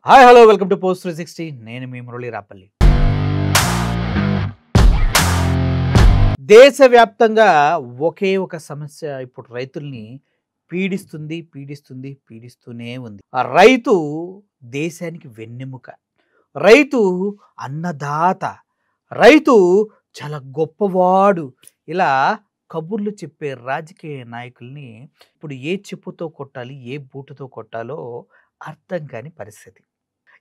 Hi hello welcome to post 360. నేను మీ మురళి రాపల్లి. దేశవ్యాప్తంగా ఒకే ఒక సమస్య ఇప్పుడు రైతుల్ని పీడిస్తూనే ఉంది. ఆ రైతు దేశానికి వెన్నెముక, రైతు అన్నదాత, రైతు చాలా గొప్పవాడు. ఇలా కబుర్లు చెప్పే రాజకీయ నాయకుల్ని ఇప్పుడు ఏ చెప్పుతో కొట్టాలి, ఏ బూటుతో కొట్టాలో అర్థం కాని పరిస్థితి.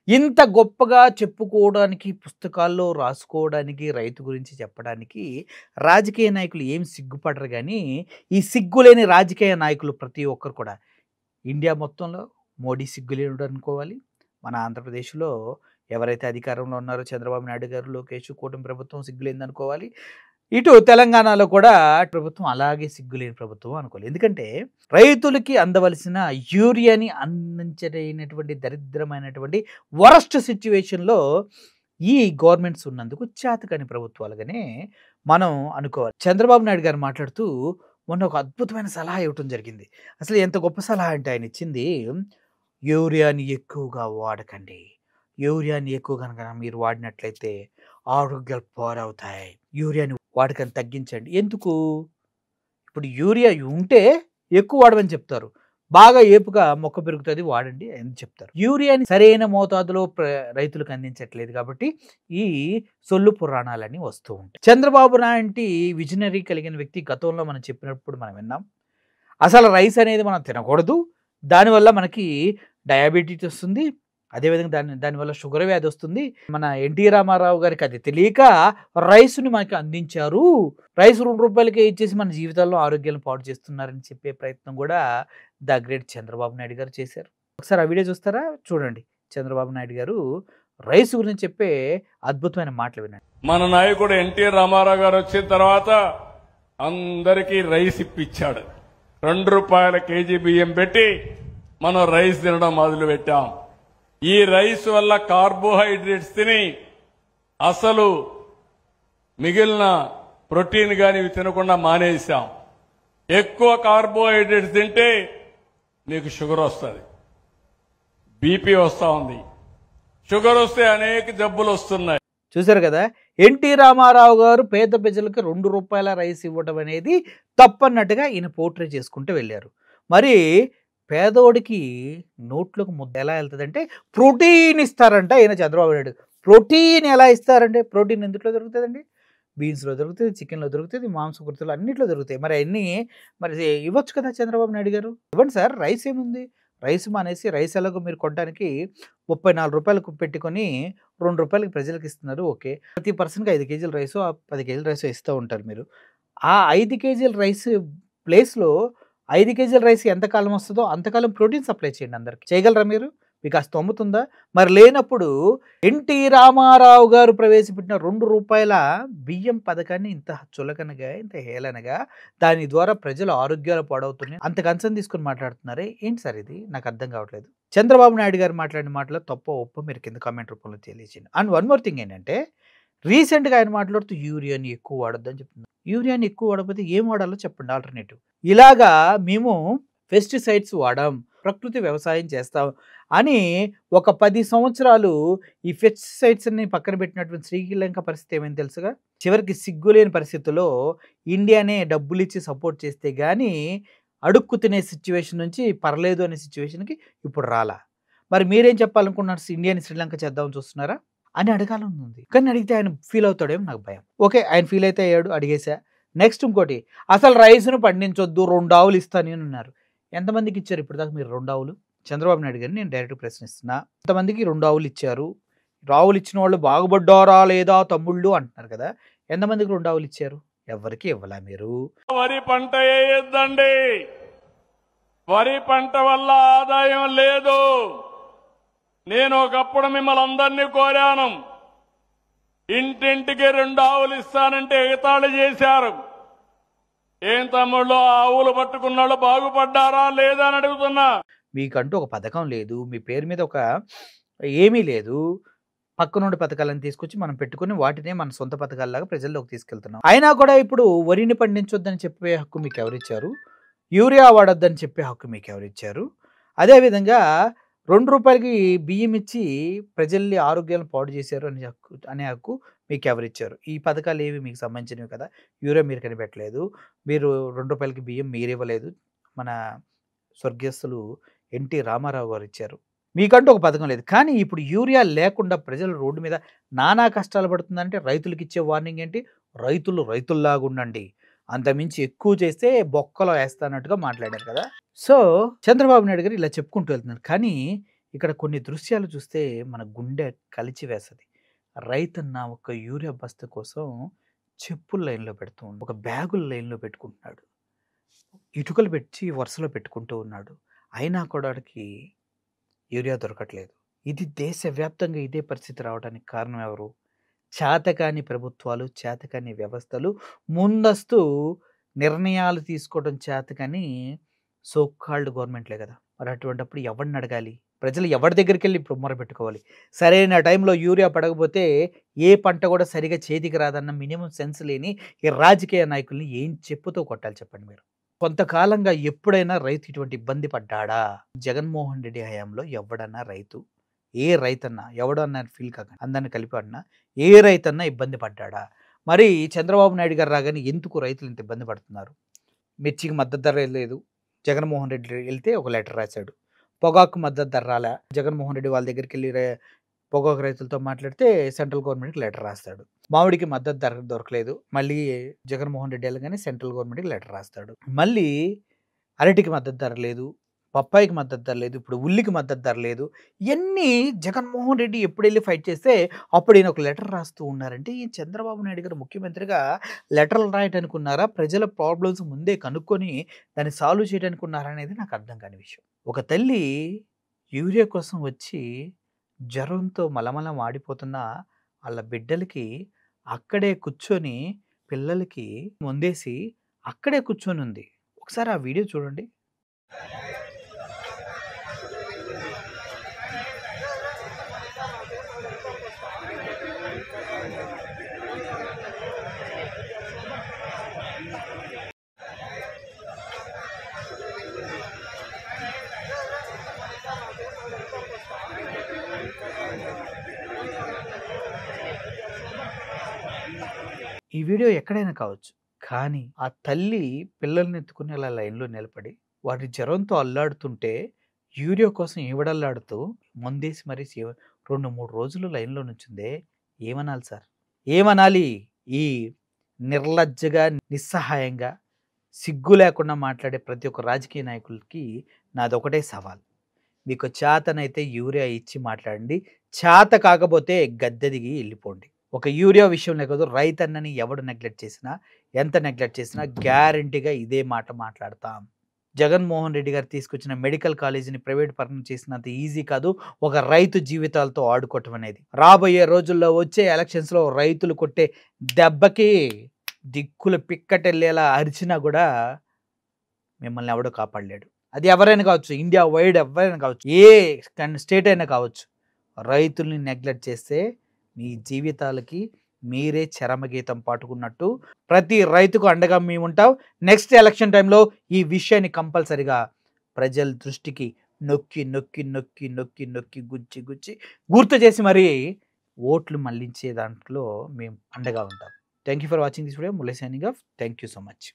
ఇంత గొప్పగా చెప్పుకోవడానికి, పుస్తకాల్లో రాసుకోవడానికి, రైతు గురించి చెప్పడానికి రాజకీయ నాయకులు ఏం సిగ్గుపడరు. కానీ ఈ సిగ్గులేని రాజకీయ నాయకులు ప్రతి ఒక్కరు కూడా ఇండియా మొత్తంలో మోడీ సిగ్గులేనుడు అనుకోవాలి. మన ఆంధ్రప్రదేశ్లో ఎవరైతే అధికారంలో ఉన్నారో చంద్రబాబు నాయుడు గారు, లోకేష్, కూటమి ప్రభుత్వం సిగ్గులేనిదనుకోవాలి. ఇటు తెలంగాణలో కూడా ప్రభుత్వం అలాగే సిగ్గులేని ప్రభుత్వం అనుకోవాలి. ఎందుకంటే రైతులకి అందవలసిన యూరియాని అందించలేనటువంటి దరిద్రమైనటువంటి వరస్ట్ సిచ్యువేషన్లో ఈ గవర్నమెంట్స్ ఉన్నందుకు చేతకాని ప్రభుత్వాలుగానే మనం అనుకోవాలి. చంద్రబాబు నాయుడు గారు మాట్లాడుతూ మొన్న ఒక అద్భుతమైన సలహా ఇవ్వటం జరిగింది. అసలు ఎంత గొప్ప సలహా అంటే ఆయన ఇచ్చింది, యూరియాని ఎక్కువగా వాడకండి. యూరియాని ఎక్కువ కనుక మీరు వాడినట్లయితే ఆరోగ్యాలు పాడవుతాయి. యూరియాని వాడకని తగ్గించండి. ఎందుకు? ఇప్పుడు యూరియా ఉంటే ఎక్కువ వాడమని చెప్తారు, బాగా ఏపుగా మొక్క పెరుగుతుంది వాడండి అని చెప్తారు. యూరియాని సరైన మోతాదులో రైతులకు అందించట్లేదు కాబట్టి ఈ సొల్లు పురాణాలన్నీ వస్తూ ఉంటాయి. చంద్రబాబు లాంటి విజనరీ కలిగిన వ్యక్తి గతంలో మనం చెప్పినప్పుడు మనం విన్నాం, అసలు రైస్ అనేది మనం తినకూడదు, దానివల్ల మనకి డయాబెటీస్ వస్తుంది, అదేవిధంగా దానివల్ల షుగర్ వ్యాధి వస్తుంది. మన ఎన్టీ రామారావు గారికి అది తెలియక రైస్ని మనకి అందించారు, రైస్ 2 రూపాయలకే ఇచ్చేసి మన జీవితాల్లో ఆరోగ్యాలను పాడు చేస్తున్నారని చెప్పే ప్రయత్నం కూడా ద గ్రేట్ చంద్రబాబు నాయుడు గారు చేశారు. ఒకసారి ఆ వీడియో చూస్తారా? చూడండి. చంద్రబాబు నాయుడు గారు రైస్ గురించి చెప్పే అద్భుతమైన మాటలు వినండి. మన నాయకుడు ఎన్టీ రామారావు గారు వచ్చిన తర్వాత అందరికీ రైస్ ఇప్పించాడు. 2 రూపాయల కేజీ బియ్యం పెట్టి మనం రైస్ తినడం మొదలు పెట్టాం. ఈ రైస్ వల్ల కార్బోహైడ్రేట్స్ తిని అసలు మిగిలిన ప్రోటీన్ గాని తినకుండా మానేశాం. ఎక్కువ కార్బోహైడ్రేట్స్ తింటే నీకు షుగర్ వస్తుంది, బీపీ వస్తా ఉంది. షుగర్ వస్తే అనేక జబ్బులు వస్తున్నాయి. చూశారు కదా, ఎన్టీ రామారావు గారు పేద ప్రజలకు 2 రూపాయల రైస్ ఇవ్వడం అనేది తప్పన్నట్టుగా ఈయన పోర్ట్రే చేసుకుంటూ వెళ్ళారు. మరి పేదోడికి నోట్లోకి ముద్ద ఎలా వెళ్తుందంటే ప్రోటీన్ ఇస్తారంట ఈయన చంద్రబాబు నాయుడు. ప్రోటీన్ ఎలా ఇస్తారంటే, ప్రోటీన్ ఎందులో దొరుకుతుందండి? బీన్స్లో దొరుకుతుంది, చికెన్లో దొరుకుతుంది, మాంసకృతులు అన్నింటిలో దొరుకుతాయి. మరి అన్నీ మరి ఇవ్వచ్చు కదా చంద్రబాబు నాయుడు గారు. ఇవ్వండి సార్, రైస్ ఏముంది, రైస్ మానేసి రైస్ ఎలాగో మీరు కొనడానికి 34 రూపాయలకు పెట్టుకొని 2 రూపాయలకి ప్రజలకు ఇస్తున్నారు. ఓకే, ప్రతి పర్సన్కి 5 కేజీల రైసు, 10 కేజీల రైసు ఇస్తూ ఉంటారు. మీరు ఆ 5 కేజీల రైస్ ప్లేస్లో 5 కేజీల రైస్ ఎంతకాలం వస్తుందో అంతకాలం ప్రోటీన్ సప్లై చేయండి అందరికి. చేయగలరా మీరు? మీకు ఆ స్తోమత? మరి లేనప్పుడు ఎన్టీ రామారావు గారు ప్రవేశపెట్టిన 2 రూపాయల బియ్యం పథకాన్ని ఇంత చులకనగా, ఇంత హేళనగా, దాని ద్వారా ప్రజల ఆరోగ్యాలు పాడవుతున్నాయి అంత కన్సర్న్ తీసుకుని మాట్లాడుతున్నారే ఏంటి సార్ ఇది? నాకు అర్థం కావట్లేదు. చంద్రబాబు నాయుడు గారు మాట్లాడిన మాటలో తప్ప ఒప్ప మీరు కింద కామెంట్ రూపంలో తెలియజేయండి. అండ్ వన్ మోర్ థింగ్ ఏంటంటే, రీసెంట్గా ఆయన మాట్లాడుతూ యూరియాని ఎక్కువ వాడొద్దని చెప్తున్నారు. యూరియాని ఎక్కువ వాడకపోతే ఏం వాడాలో చెప్పండి ఆల్టర్నేటివ్. ఇలాగా మేము పెస్టిసైడ్స్ వాడాం, ప్రకృతి వ్యవసాయం చేస్తాం అని ఒక 10 సంవత్సరాలు ఈ పెస్టిసైడ్స్ అన్ని పక్కన పెట్టినటువంటి శ్రీలంక పరిస్థితి ఏమైంది తెలుసుగా. చివరికి సిగ్గులేని పరిస్థితుల్లో ఇండియానే డబ్బులు ఇచ్చి సపోర్ట్ చేస్తే కానీ అడుక్కు తినే సిచ్యువేషన్ నుంచి పర్లేదు అనే సిచ్యువేషన్కి ఇప్పుడు రాలా. మరి మీరేం చెప్పాలనుకున్నారు? ఇండియాని శ్రీలంక చేద్దామని చూస్తున్నారా అని అడగాలని ఉంది. కానీ అడిగితే ఆయన ఫీల్ అవుతాడేమో నాకు భయం. ఓకే, ఆయన ఫీల్ అయితే అయ్యాడు, అడిగేశా. నెక్స్ట్ ఇంకోటి, అసలు రైస్ను పండించొద్దు, 2 ఆవులు ఇస్తాను అని అన్నారు. ఎంతమందికి ఇచ్చారు ఇప్పుడు దాకా మీరు 2 ఆవులు? చంద్రబాబు నాయుడు గారిని నేను డైరెక్ట్ ప్రశ్నిస్తున్నా. ఎంతమందికి 2 ఆవులు ఇచ్చారు? ఆవులు ఇచ్చిన వాళ్ళు బాగుపడ్డారా లేదా తమ్ముళ్ళు అంటున్నారు కదా, ఎంతమందికి 2 ఆవులు ఇచ్చారు? ఎవరికి ఇవ్వలా మీరు. వరి పంట వేయొద్దండి, వరి పంట వల్ల ఆదాయం లేదు. నేను ఒకప్పుడు మిమ్మల్ని అందరినీ కోరాను, ఇంటింటికి 2 ఆవులు ఇస్తానంటే ఎగతాళి చేశారు. ఏం తమ్ముళ్ళు, ఆవులు పట్టుకున్న వాళ్ళు బాగుపడ్డారా లేదా అని అడుగుతున్నా. మీకంటూ ఒక పథకం లేదు, మీ పేరు మీద ఒక ఏమీ లేదు. పక్క నుండి పథకాలను తీసుకొచ్చి మనం పెట్టుకుని వాటినే మన సొంత పథకాలలాగా ప్రజల్లోకి తీసుకెళ్తున్నాం. అయినా కూడా ఇప్పుడు వరిని పండించొద్దని చెప్పే హక్కు మీకు ఎవరిచ్చారు? యూరియా వాడొద్దని చెప్పే హక్కు మీకు ఎవరిచ్చారు? అదేవిధంగా రూ. 2కి బియ్యం ఇచ్చి ప్రజల్ని ఆరోగ్యాలను పాడు చేశారు అనే హక్కు మీకు ఎవరిచ్చారు? ఈ పథకాలేవి మీకు సంబంధించినవి కదా! యూరియా మీరు కనిపెట్టలేదు. మీరు రూ. 2కి బియ్యం మీరివ్వలేదు. మన స్వర్గస్థులు ఎన్టీ రామారావు గారు ఇచ్చారు. మీకంటూ ఒక పథకం లేదు. కానీ ఇప్పుడు యూరియా లేకుండా ప్రజలు రోడ్డు మీద నానా కష్టాలు పడుతుందంటే రైతులకిచ్చే వార్నింగ్ ఏంటి? రైతులు రైతుల్లాగుండండి. అంతకుమించి ఎక్కువ చేస్తే బొక్కలో ఏస్తానట్టుగా మాట్లాడారు కదా! సో, చంద్రబాబు నాయుడు గారు ఇలా చెప్పుకుంటూ వెళ్తున్నారు. కానీ ఇక్కడ కొన్ని దృశ్యాలు చూస్తే మన గుండె కలిచివేస్తది. రైతన్న ఒక యూరియా బస్తా కోసం చెప్పులు లైన్‌లో పెడుతూ ఒక బ్యాగులు లైన్‌లో పెట్టుకుంటున్నాడు. ఇటుకలు పెట్టి వరుసలో పెట్టుకుంటూ ఉన్నాడు. అయినా కూడా ఆడికి యూరియా దొరకట్లేదు. ఇది దేశవ్యాప్తంగా ఇదే పరిస్థితి రావడానికి కారణం ఎవరు? చేతకాని ప్రభుత్వాలు, చేతకాని వ్యవస్థలు, ముందస్తు నిర్ణయాలు తీసుకోవడం చేతకాని సో కాల్డ్ గవర్నమెంట్‌లే కదా! మరి అటువంటప్పుడు ఎవడిని అడగాలి? ప్రజలు ఎవరి దగ్గరికెళ్ళి ఇప్పుడు మొరపెట్టుకోవాలి? సరైన టైంలో యూరియా పడకపోతే ఏ పంట కూడా సరిగ్గా చేతికి రాదన్న మినిమమ్ సెన్స్ లేని ఈ రాజకీయ నాయకుల్ని ఏం చెప్పుతో కొట్టాలి చెప్పండి మీరు? కొంతకాలంగా ఎప్పుడైనా రైతు ఇటువంటి ఇబ్బంది పడ్డాడా? జగన్మోహన్ రెడ్డి హయాంలో ఎవడన్నా రైతు, ఏ రైతన్నా ఎవడన్నా ఫీల్ కాకండి అందరిని కలిపి అన్నా ఏ రైతన్నా ఇబ్బంది పడ్డాడా? మరి చంద్రబాబు నాయుడు గారు రాగానే ఎందుకు రైతులు ఇంత ఇబ్బంది పడుతున్నారు? మిర్చికి మద్దతు ధర లేదు. జగన్మోహన్ రెడ్డి వెళ్తే ఒక లెటర్ రాశాడు. పొగాకు మద్దతు ధర రాలా. జగన్మోహన్ రెడ్డి వాళ్ళ దగ్గరికెళ్ళి పొగాకు రైతులతో మాట్లాడితే సెంట్రల్ గవర్నమెంట్‌కి లెటర్ రాస్తాడు. మామిడికి మద్దతు ధర దొరకలేదు. మళ్ళీ జగన్మోహన్ రెడ్డి ఎళ్ళగానే సెంట్రల్ గవర్నమెంట్‌కి లెటర్ రాస్తాడు. మళ్ళీ అరటికి మద్దతు ధర లేదు. పప్పాయికి మద్దతు ధర లేదు. ఇప్పుడు ఉల్లికి మద్దతు ధర లేదు. ఇయన్నీ జగన్మోహన్ రెడ్డి ఎప్పుడెళ్ళి ఫైట్ చేస్తే అప్పుడు ఈయన ఒక లెటర్ రాస్తూ ఉన్నారంటే ఈ చంద్రబాబు నాయుడు గారు ముఖ్యమంత్రిగా లెటర్లు రాయటానికి ఉన్నారా? ప్రజల ప్రాబ్లమ్స్ ముందే కనుక్కొని దాన్ని సాల్వ్ చేయడానికి ఉన్నారా అనేది నాకు అర్థం కాని విషయం. ఒక తల్లి యూరియా కోసం వచ్చి జ్వరంతో మలమల మాడిపోతున్న ఆళ్ళ బిడ్డలకి అక్కడే కూర్చొని పిల్లలకి ముందేసి అక్కడే కూర్చొనుంది. ఒకసారి ఆ వీడియో చూడండి. ఈ వీడియో ఎక్కడైనా కావచ్చు. కానీ ఆ తల్లి పిల్లల్ని ఎత్తుకుని అలా లైన్‌లో నిలబడి వాడి జ్వరంతో అల్లాడుతుంటే యూరియా కోసం ఈవిడల్లాడుతూ మందేసి మరి 2, 3 రోజులు లైన్‌లో నుంచుందే ఏమనాలి సార్? ఏమనాలి? ఈ నిర్లజ్జగా, నిస్సహాయంగా, సిగ్గు లేకుండా మాట్లాడే ప్రతి ఒక్క రాజకీయ నాయకులకి నాదొకటే సవాల్. మీకు చేతనైతే యూరియా ఇచ్చి మాట్లాడండి. చేత కాకపోతే గద్దె దిగి ఎళ్ళిపోండి. ఒక యూరియా విషయంలో కాదు రైతన్నని ఎవడు నెగ్లెక్ట్ చేసినా, ఎంత నెగ్లెక్ట్ చేసినా గ్యారంటీగా ఇదే మాట మాట్లాడతాం. జగన్మోహన్ రెడ్డి గారు తీసుకొచ్చిన మెడికల్ కాలేజీని ప్రైవేట్ పరం చేసినంత ఈజీ కాదు ఒక రైతు జీవితాలతో ఆడుకోవటం అనేది. రాబోయే రోజుల్లో వచ్చే ఎలక్షన్స్‌లో రైతులు కొట్టే దెబ్బకి దిక్కులు పిక్కటెళ్ళేలా అరిచినా కూడా మిమ్మల్ని ఎవడు కాపాడలేడు. అది ఎవరైనా కావచ్చు. ఇండియా వైడ్ ఎవరైనా కావచ్చు. ఏ స్టేట్ అయినా కావచ్చు. రైతుల్ని నెగ్లెక్ట్ చేస్తే మీ జీవితాలకి మీరే చరమగీతం పాడుకున్నట్టు ప్రతి రైతుకు అండగా మేముంటాం. నెక్స్ట్ ఎలక్షన్ టైంలో ఈ విషయాన్ని కంపల్సరీగా ప్రజల దృష్టికి నొక్కి, నొక్కి, నొక్కి, నొక్కి, నొక్కి, గుచ్చి, గుచ్చి గుర్తు చేసి మరి ఓట్లు మళ్లించే దాంట్లో మేము అండగా ఉంటాం. Thank you for watching this video. Murali signing off. Thank you so much.